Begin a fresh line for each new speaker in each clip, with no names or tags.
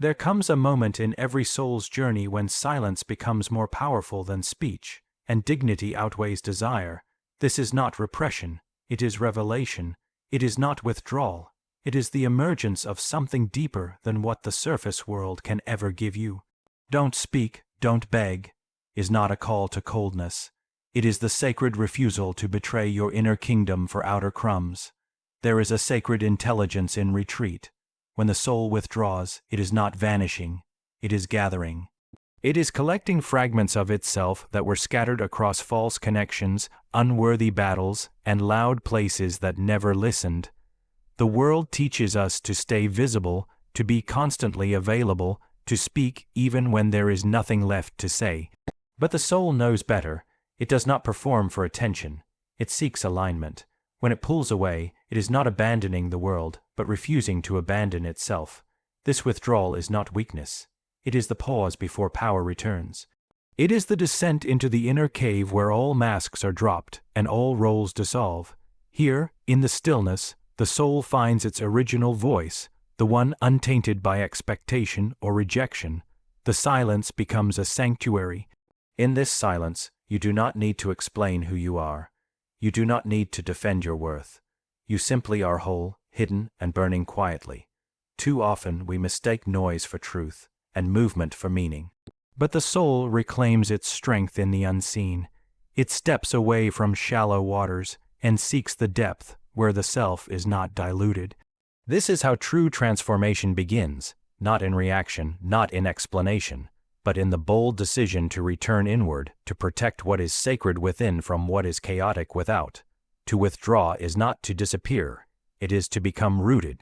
There comes a moment in every soul's journey when silence becomes more powerful than speech, and dignity outweighs desire. This is not repression, it is revelation. It is not withdrawal, it is the emergence of something deeper than what the surface world can ever give you. Don't speak, don't beg, is not a call to coldness. It is the sacred refusal to betray your inner kingdom for outer crumbs. There is a sacred intelligence in retreat. When the soul withdraws, it is not vanishing, it is gathering. It is collecting fragments of itself that were scattered across false connections, unworthy battles, and loud places that never listened. The world teaches us to stay visible, to be constantly available, to speak even when there is nothing left to say. But the soul knows better. It does not perform for attention. It seeks alignment. When it pulls away, it is not abandoning the world, but refusing to abandon itself. This withdrawal is not weakness. It is the pause before power returns. It is the descent into the inner cave where all masks are dropped and all roles dissolve. Here, in the stillness, the soul finds its original voice, the one untainted by expectation or rejection. The silence becomes a sanctuary. In this silence, you do not need to explain who you are. You do not need to defend your worth. You simply are whole, hidden, and burning quietly. Too often we mistake noise for truth, and movement for meaning. But the soul reclaims its strength in the unseen. It steps away from shallow waters and seeks the depth where the self is not diluted. This is how true transformation begins, not in reaction, not in explanation, but in the bold decision to return inward, to protect what is sacred within from what is chaotic without. To withdraw is not to disappear, it is to become rooted.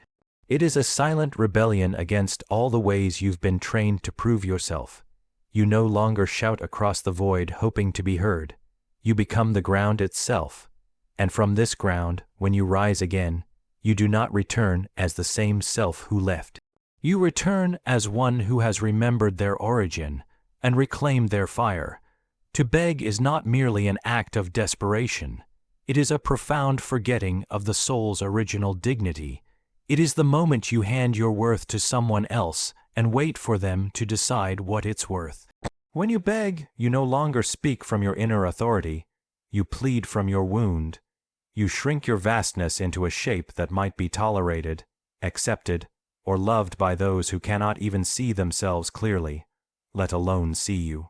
It is a silent rebellion against all the ways you've been trained to prove yourself. You no longer shout across the void hoping to be heard. You become the ground itself. And from this ground, when you rise again, you do not return as the same self who left. You return as one who has remembered their origin and reclaimed their fire. To beg is not merely an act of desperation. It is a profound forgetting of the soul's original dignity. It is the moment you hand your worth to someone else and wait for them to decide what it's worth. When you beg, you no longer speak from your inner authority. You plead from your wound. You shrink your vastness into a shape that might be tolerated, accepted, or loved by those who cannot even see themselves clearly, let alone see you.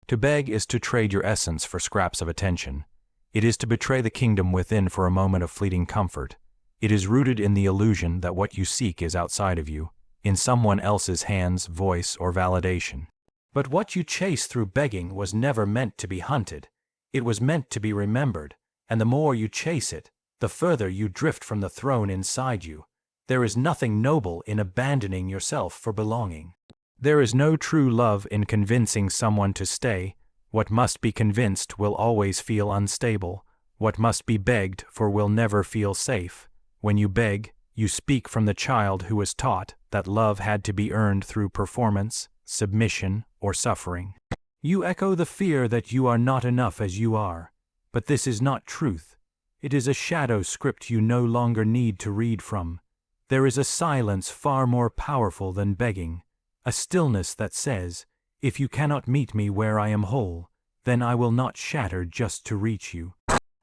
To beg is to trade your essence for scraps of attention. It is to betray the kingdom within for a moment of fleeting comfort. It is rooted in the illusion that what you seek is outside of you, in someone else's hands, voice, or validation. But what you chase through begging was never meant to be hunted. It was meant to be remembered, and the more you chase it, the further you drift from the throne inside you. There is nothing noble in abandoning yourself for belonging. There is no true love in convincing someone to stay. What must be convinced will always feel unstable. What must be begged for will never feel safe. When you beg, you speak from the child who was taught that love had to be earned through performance, submission, or suffering. You echo the fear that you are not enough as you are. But this is not truth. It is a shadow script you no longer need to read from. There is a silence far more powerful than begging, a stillness that says, if you cannot meet me where I am whole, then I will not shatter just to reach you.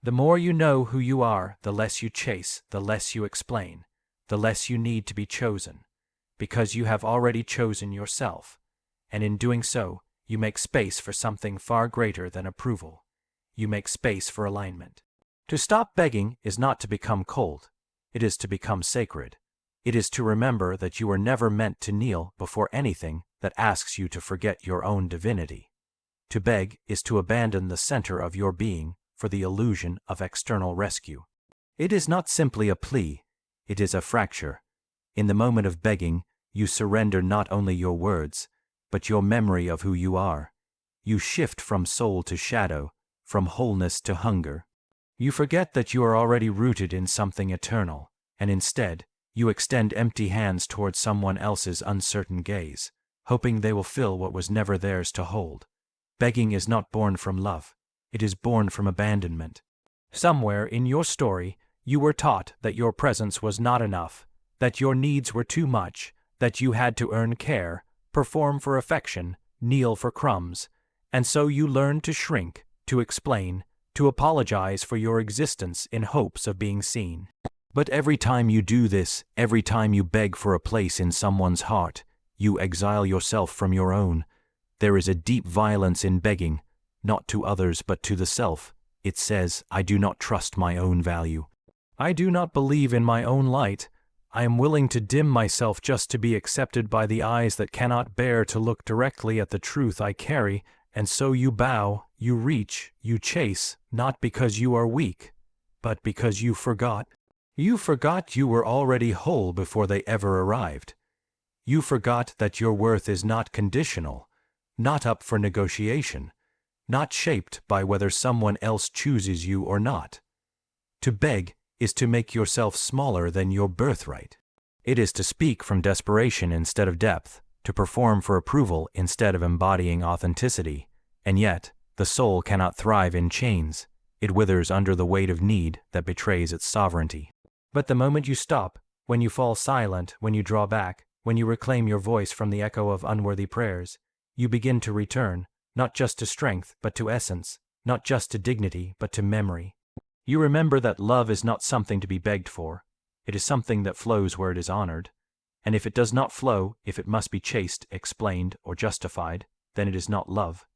The more you know who you are, the less you chase, the less you explain, the less you need to be chosen, because you have already chosen yourself, and in doing so, you make space for something far greater than approval. You make space for alignment. To stop begging is not to become cold, it is to become sacred. It is to remember that you were never meant to kneel before anything that asks you to forget your own divinity. To beg is to abandon the center of your being for the illusion of external rescue. It is not simply a plea, it is a fracture. In the moment of begging, you surrender not only your words, but your memory of who you are. You shift from soul to shadow, from wholeness to hunger. You forget that you are already rooted in something eternal, and instead, you extend empty hands towards someone else's uncertain gaze, hoping they will fill what was never theirs to hold. Begging is not born from love. It is born from abandonment. Somewhere in your story, you were taught that your presence was not enough, that your needs were too much, that you had to earn care, perform for affection, kneel for crumbs, and so you learn to shrink, to explain, to apologize for your existence in hopes of being seen. But every time you do this, every time you beg for a place in someone's heart, you exile yourself from your own. There is a deep violence in begging, not to others but to the self. It says, I do not trust my own value. I do not believe in my own light. I am willing to dim myself just to be accepted by the eyes that cannot bear to look directly at the truth I carry, and so you bow, you reach, you chase, not because you are weak, but because you forgot. You forgot you were already whole before they ever arrived. You forgot that your worth is not conditional, not up for negotiation, not shaped by whether someone else chooses you or not. To beg is to make yourself smaller than your birthright. It is to speak from desperation instead of depth, to perform for approval instead of embodying authenticity. And yet, the soul cannot thrive in chains. It withers under the weight of need that betrays its sovereignty. But the moment you stop, when you fall silent, when you draw back, when you reclaim your voice from the echo of unworthy prayers, you begin to return, not just to strength, but to essence, not just to dignity, but to memory. You remember that love is not something to be begged for. It is something that flows where it is honored. And if it does not flow, if it must be chased, explained, or justified, then it is not love.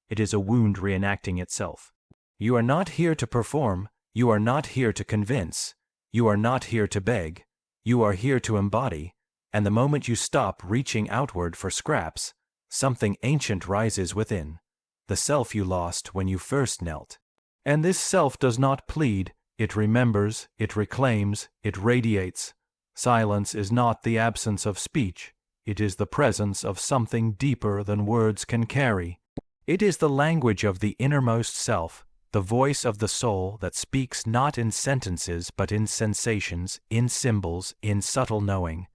It is a wound reenacting itself. You are not here to perform. You are not here to convince. You are not here to beg. You are here to embody. And the moment you stop reaching outward for scraps, something ancient rises within, the self you lost when you first knelt. And this self does not plead. It remembers, it reclaims, it radiates. Silence is not the absence of speech. It is the presence of something deeper than words can carry. It is the language of the innermost self, the voice of the soul that speaks not in sentences but in sensations, in symbols, in subtle knowing.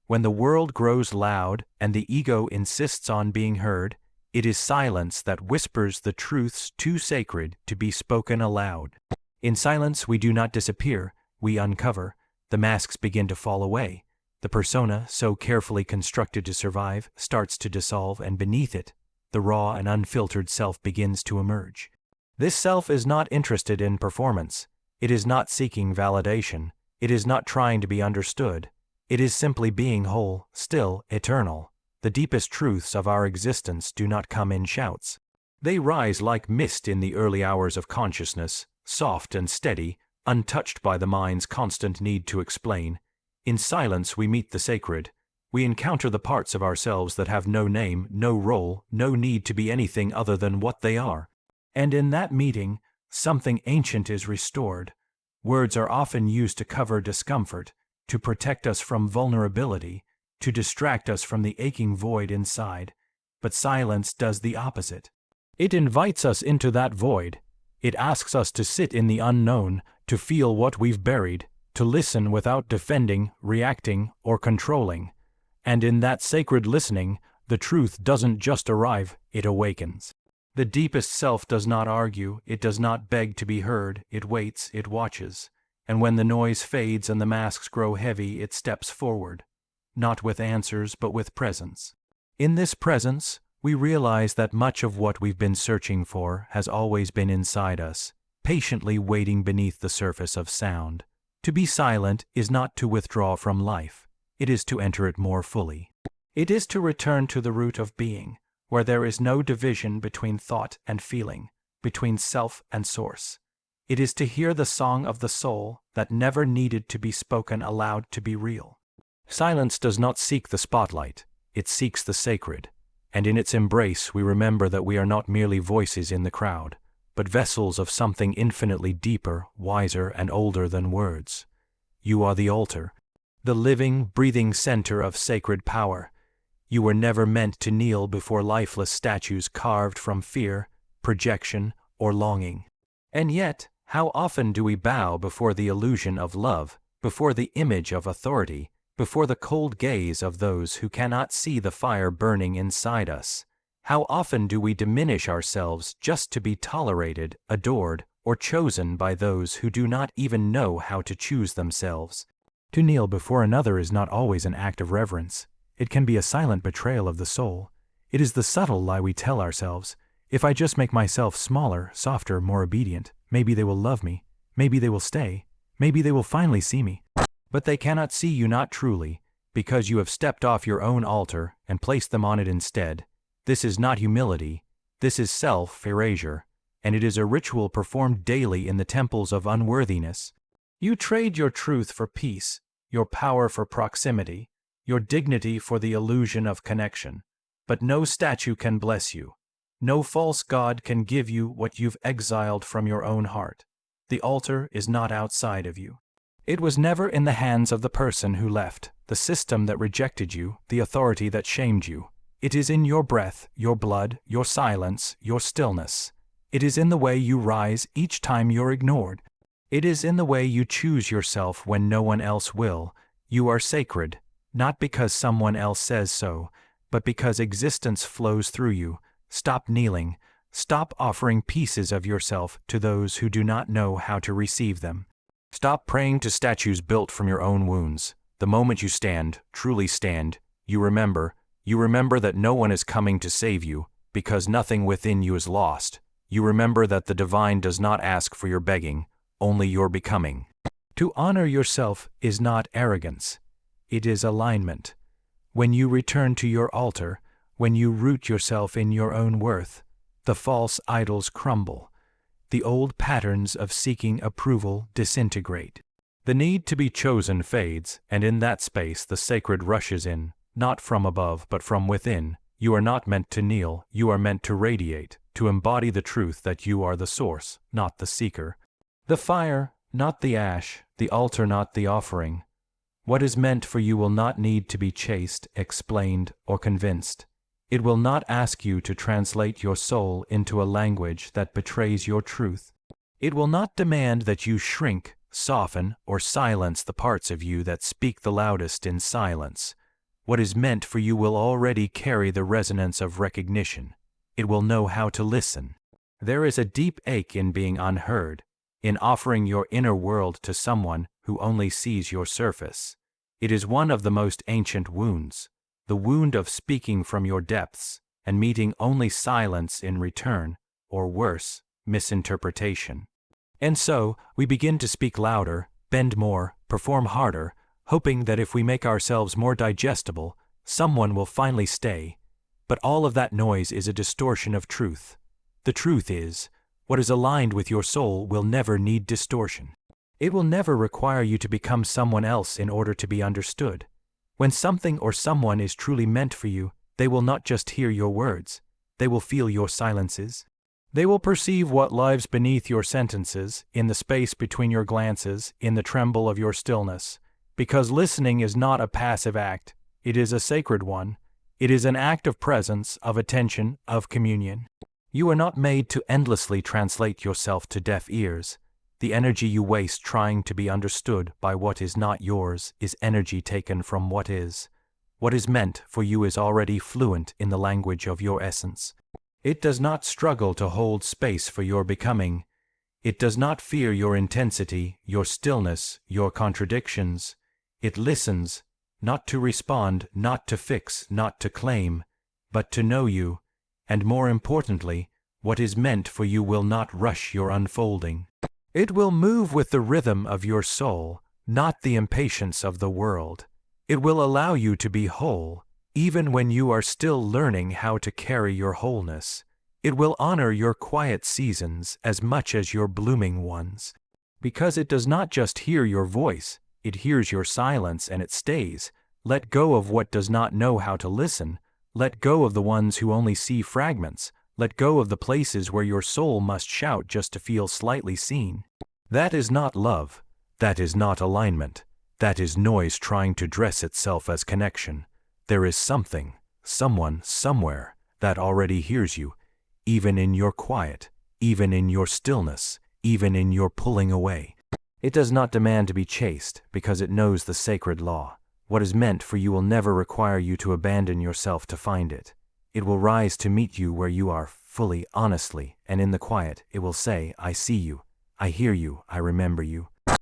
When the world grows loud and the ego insists on being heard, it is silence that whispers the truths too sacred to be spoken aloud. In silence we do not disappear, we uncover. The masks begin to fall away. The persona, so carefully constructed to survive, starts to dissolve, and beneath it, the raw and unfiltered self begins to emerge. This self is not interested in performance. It is not seeking validation. It is not trying to be understood. It is simply being whole, still, eternal. The deepest truths of our existence do not come in shouts. They rise like mist in the early hours of consciousness, soft and steady, untouched by the mind's constant need to explain. In silence we meet the sacred. We encounter the parts of ourselves that have no name, no role, no need to be anything other than what they are. And in that meeting, something ancient is restored. Words are often used to cover discomfort, to protect us from vulnerability, to distract us from the aching void inside. But silence does the opposite. It invites us into that void. It asks us to sit in the unknown, to feel what we've buried, to listen without defending, reacting, or controlling. And in that sacred listening, the truth doesn't just arrive, it awakens. The deepest self does not argue, it does not beg to be heard, it waits, it watches. And when the noise fades and the masks grow heavy, it steps forward, not with answers but with presence. In this presence, we realize that much of what we've been searching for has always been inside us, patiently waiting beneath the surface of sound. To be silent is not to withdraw from life, it is to enter it more fully. It is to return to the root of being, where there is no division between thought and feeling, between self and source. It is to hear the song of the soul that never needed to be spoken aloud to be real. Silence does not seek the spotlight, it seeks the sacred, and in its embrace we remember that we are not merely voices in the crowd, but vessels of something infinitely deeper, wiser, and older than words. You are the altar, the living, breathing center of sacred power. You were never meant to kneel before lifeless statues carved from fear, projection, or longing. And yet, how often do we bow before the illusion of love, before the image of authority, before the cold gaze of those who cannot see the fire burning inside us? How often do we diminish ourselves just to be tolerated, adored, or chosen by those who do not even know how to choose themselves? To kneel before another is not always an act of reverence. It can be a silent betrayal of the soul. It is the subtle lie we tell ourselves. If I just make myself smaller, softer, more obedient, maybe they will love me, maybe they will stay, maybe they will finally see me. But they cannot see you not truly, because you have stepped off your own altar and placed them on it instead. This is not humility, this is self-erasure, and it is a ritual performed daily in the temples of unworthiness. You trade your truth for peace, your power for proximity, your dignity for the illusion of connection. But no statue can bless you. No false god can give you what you've exiled from your own heart. The altar is not outside of you. It was never in the hands of the person who left, the system that rejected you, the authority that shamed you. It is in your breath, your blood, your silence, your stillness. It is in the way you rise each time you're ignored. It is in the way you choose yourself when no one else will. You are sacred, not because someone else says so, but because existence flows through you. Stop kneeling. Stop offering pieces of yourself to those who do not know how to receive them. Stop praying to statues built from your own wounds. The moment you stand, truly stand, you remember that no one is coming to save you, because nothing within you is lost. You remember that the divine does not ask for your begging, only your becoming. To honor yourself is not arrogance. It is alignment. When you return to your altar, when you root yourself in your own worth, the false idols crumble. The old patterns of seeking approval disintegrate. The need to be chosen fades, and in that space the sacred rushes in, not from above but from within. You are not meant to kneel, you are meant to radiate, to embody the truth that you are the source, not the seeker. The fire, not the ash, the altar, not the offering. What is meant for you will not need to be chased, explained, or convinced. It will not ask you to translate your soul into a language that betrays your truth. It will not demand that you shrink, soften, or silence the parts of you that speak the loudest in silence. What is meant for you will already carry the resonance of recognition. It will know how to listen. There is a deep ache in being unheard, in offering your inner world to someone who only sees your surface. It is one of the most ancient wounds, the wound of speaking from your depths and meeting only silence in return, or worse, misinterpretation. And so, we begin to speak louder, bend more, perform harder, hoping that if we make ourselves more digestible, someone will finally stay. But all of that noise is a distortion of truth. The truth is, what is aligned with your soul will never need distortion. It will never require you to become someone else in order to be understood. When something or someone is truly meant for you, they will not just hear your words, they will feel your silences. They will perceive what lies beneath your sentences, in the space between your glances, in the tremble of your stillness. Because listening is not a passive act, it is a sacred one. It is an act of presence, of attention, of communion. You are not made to endlessly translate yourself to deaf ears. The energy you waste trying to be understood by what is not yours is energy taken from what is. What is meant for you is already fluent in the language of your essence. It does not struggle to hold space for your becoming. It does not fear your intensity, your stillness, your contradictions. It listens, not to respond, not to fix, not to claim, but to know you. And more importantly, what is meant for you will not rush your unfolding. It will move with the rhythm of your soul, not the impatience of the world. It will allow you to be whole, even when you are still learning how to carry your wholeness. It will honor your quiet seasons as much as your blooming ones. Because it does not just hear your voice, it hears your silence and it stays. Let go of what does not know how to listen. Let go of the ones who only see fragments. Let go of the places where your soul must shout just to feel slightly seen. That is not love. That is not alignment. That is noise trying to dress itself as connection. There is something, someone, somewhere that already hears you, even in your quiet, even in your stillness, even in your pulling away. It does not demand to be chased because it knows the sacred law. What is meant for you will never require you to abandon yourself to find it. It will rise to meet you where you are, fully, honestly, and in the quiet, it will say, I see you, I hear you, I remember you.